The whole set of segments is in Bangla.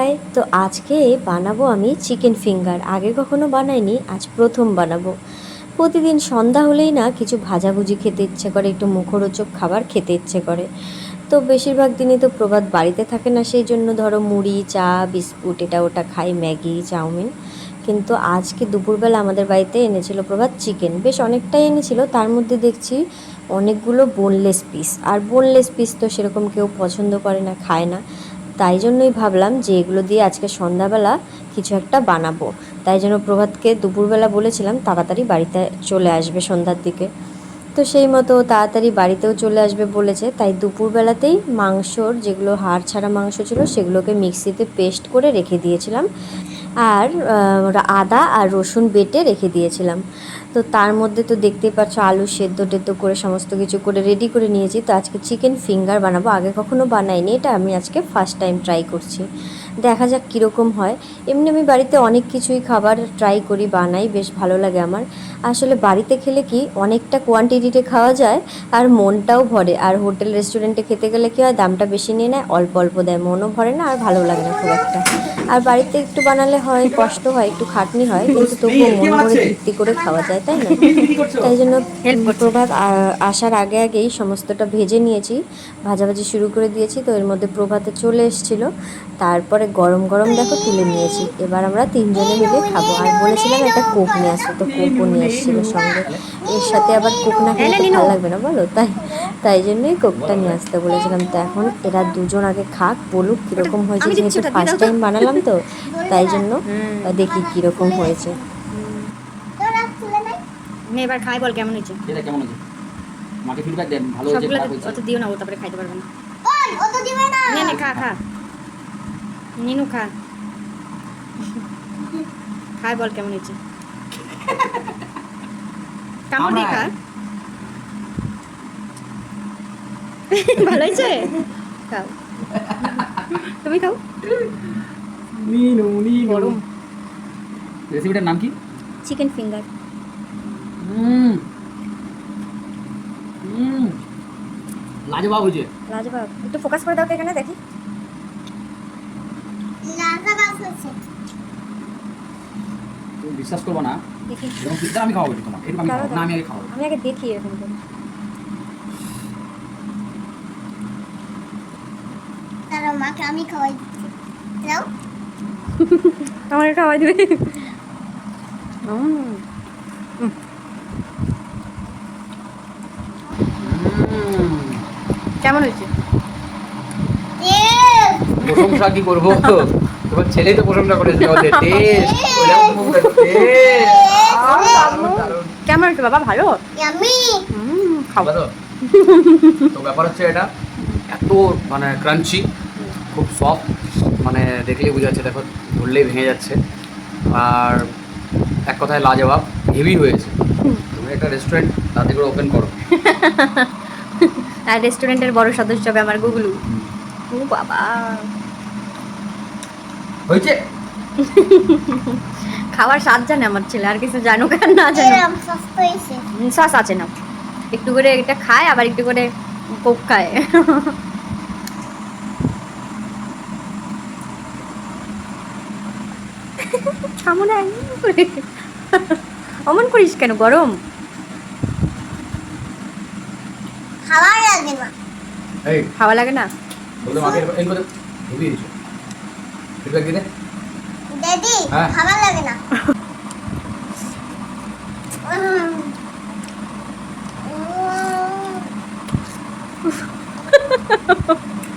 হাই, তো আজকে বানাবো আমি চিকেন ফিঙ্গার। আগে কখনো বানাইনি, আজ প্রথম বানাবো। প্রতিদিন সন্ধ্যা হলেই না কিছু ভাজাভুজি খেতে ইচ্ছে করে, একটু মুখরোচক খাবার খেতে ইচ্ছে করে। তো বেশিরভাগ দিনই তো প্রভাত বাড়িতে থাকে না, সেই জন্য ধরো মুড়ি, চা, বিস্কুট এটা ওটা খাই, ম্যাগি, চাউমিন। কিন্তু আজকে দুপুরবেলা আমাদের বাড়িতে এনেছিল প্রভাত চিকেন, বেশ অনেকটাই এনেছিল। তার মধ্যে দেখছি অনেকগুলো বোনলেস পিস, আর বোনলেস পিস তো সেরকম কেউ পছন্দ করে না, খায় না। তাই জন্যই ভাবলাম যে এগুলো দিয়ে আজকে সন্ধ্যাবেলা কিছু একটা বানাবো। তাই জন্য প্রভাতকে দুপুরবেলা বলেছিলাম তাড়াতাড়ি বাড়িতে চলে আসবে সন্ধ্যার দিকে। তো সেই মতো তাড়াতাড়ি বাড়িতেও চলে আসবে বলেছে, তাই দুপুরবেলাতেই মাংসর যেগুলো হাড় ছাড়া মাংস ছিল সেগুলোকে মিক্সিতে পেস্ট করে রেখে দিয়েছিলাম, আর আদা আর রসুন বেটে রেখে দিয়েছিলাম। তো তার মধ্যে তো দেখতেই পাচ্ছ আলু সেদ্ধ টেদ্ধ করে সমস্ত কিছু করে রেডি করে নিয়েছি। তো আজকে চিকেন ফিঙ্গার বানাবো, আগে কখনো বানাইনি, এটা আমি আজকে ফার্স্ট টাইম ট্রাই করছি। দেখা যাক কীরকম হয়। এমনি আমি বাড়িতে অনেক কিছুই খাবার ট্রাই করি, বানাই, বেশ ভালো লাগে আমার। আসলে বাড়িতে খেলে কি অনেকটা কোয়ান্টিটিতে খাওয়া যায়, আর মনটাও ভরে। আর হোটেল রেস্টুরেন্টে খেতে গেলে কী হয়, দামটা বেশি নিয়ে নেয়, অল্প অল্প দেয়, মনও ভরে না আর ভালো লাগে না খুব একটা। আর বাড়িতে একটু বানালে হয়, কষ্ট হয়, একটু খাটনি হয়, কিন্তু তবুও মন ভরে তৃপ্তি করে খাওয়া যায়, তাই না? তাই জন্য প্রভাত আসার আগে আগেই সমস্তটা ভেজে নিয়েছি, ভাজাভাজি শুরু করে দিয়েছি। তো এর মধ্যে প্রভাতে চলে এসেছিল, তারপরে গরম গরম দেখো তুলে নিয়েছি। এবার আমরা তিনজনে মিলে খাবো। আর বলেছিলাম একটা কোক নিয়ে আসো, তো কোকও নিয়ে এসেছিলো সঙ্গে। এর সাথে আবার কোক না খেলে তো ভালো লাগবে না বলো, তাই তাই জন্যই কোকটা নিয়ে আসতে বলেছিলাম। তো এখন এরা দুজন আগে খাক, বলুক কীরকম হয়েছে, যেহেতু ফার্স্ট টাইম বানালাম তো তাই জন্য দেখি কীরকম হয়েছে। এবার খাই, বল কেমন হয়েছে? এটা কেমন হয়েছে? মাকে ফিডব্যাক দেন, ভালো হয়েছে, খারাপ হয়েছে। অত দিও না, ও তারপরে খাইতে পারবে না। অত দিবে না। নে নে খা খা, নিনু খা, খাই, বল কেমন হয়েছে? কেমন দিয়ে খা। ভালো হয়েছে, খাও, তুমি খাও। নিনু নিনু। গরম রেসিপিটার নাম কি? Chicken finger. লাজবাব হয়েছে। লাজবাব, একটু ফোকাস করে দাও তো এখানে দেখি। লাজবাব হয়েছে। তুমি বিশ্বাস করবে না, দেখি যখন পিৎজা আমি খাওয়াবো তোমার, এরকম আমি খাওয়াবো না, আমি আগে খাওয়াবো। আমি আগে দেখি এরকম করে। তারা মাকে আমি খাওয়াই দিচ্ছি, দাও। আমার খাওয়াই দিবে। কেমন হয়েছে? প্রশংসা কি করবো, তোমার ছেলেই তো প্রশংসা করেছে ওদের টেস্ট। কেমন হয়েছে বাবা? ভালো, ইয়াম্মি। খাবো তো। তো ব্যাপার হচ্ছে এটা এত মানে ক্রাঞ্চি, খুব সফট, মানে দেখলেই বোঝা যাচ্ছে, দেখো ধরলেই ভেঙে যাচ্ছে। আর এক কথায় লাজবাব, হেভি হয়েছে। তুমি একটা রেস্টুরেন্ট তাতে করে ওপেন করো। আর রেস্টুরেন্টের বড় সদস্য হবে আমার গুগলু। ও বাবা, হয়েছে। খাওয়ার স্বাদ জানে আমার ছেলে, আর কিছু জানুক আর না জানুক। এরকম সস্তা হয়েছে। সস আছে না, একটু করে এটা খায়, আবার একটু করে কোক খায়। সামনে অমন করিস কেন? গরম খাওয়া লাগে না। এই খাওয়া লাগে না? বলতে মাকে এই করে হেভি হয়েছে, ফিডব্যাক দিতে। দাদি হ্যাঁ। খাওয়া লাগে না।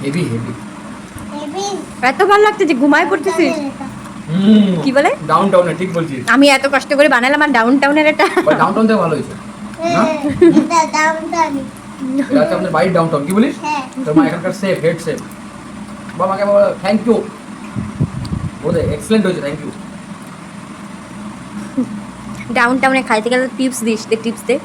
Heavy heavy. বেবি এত ভালো লাগছে যে ঘুমায় পড়তেছিস। কি বলে? ডাউন টাউনে, ঠিক বলছিস। আমি এত কষ্ট করে বানালাম, আর ডাউন টাউনের এটা। ডাউন টাউন থেকে ভালো হয়েছে না? এটা দামটা নি। এটা হচ্ছে আমাদের বাড়ির ডাউন টাউন, কি বলিস? হ্যাঁ। তোর মা এখানকার সেফ, হেড সেফ। বাবাকে বাবা থ্যাংক ইউ, বলে এক্সেলেন্ট হয়েছে, থ্যাংক ইউ। ডাউন টাউনে খাইতে গেলে টিপস দিস, টিপস দে।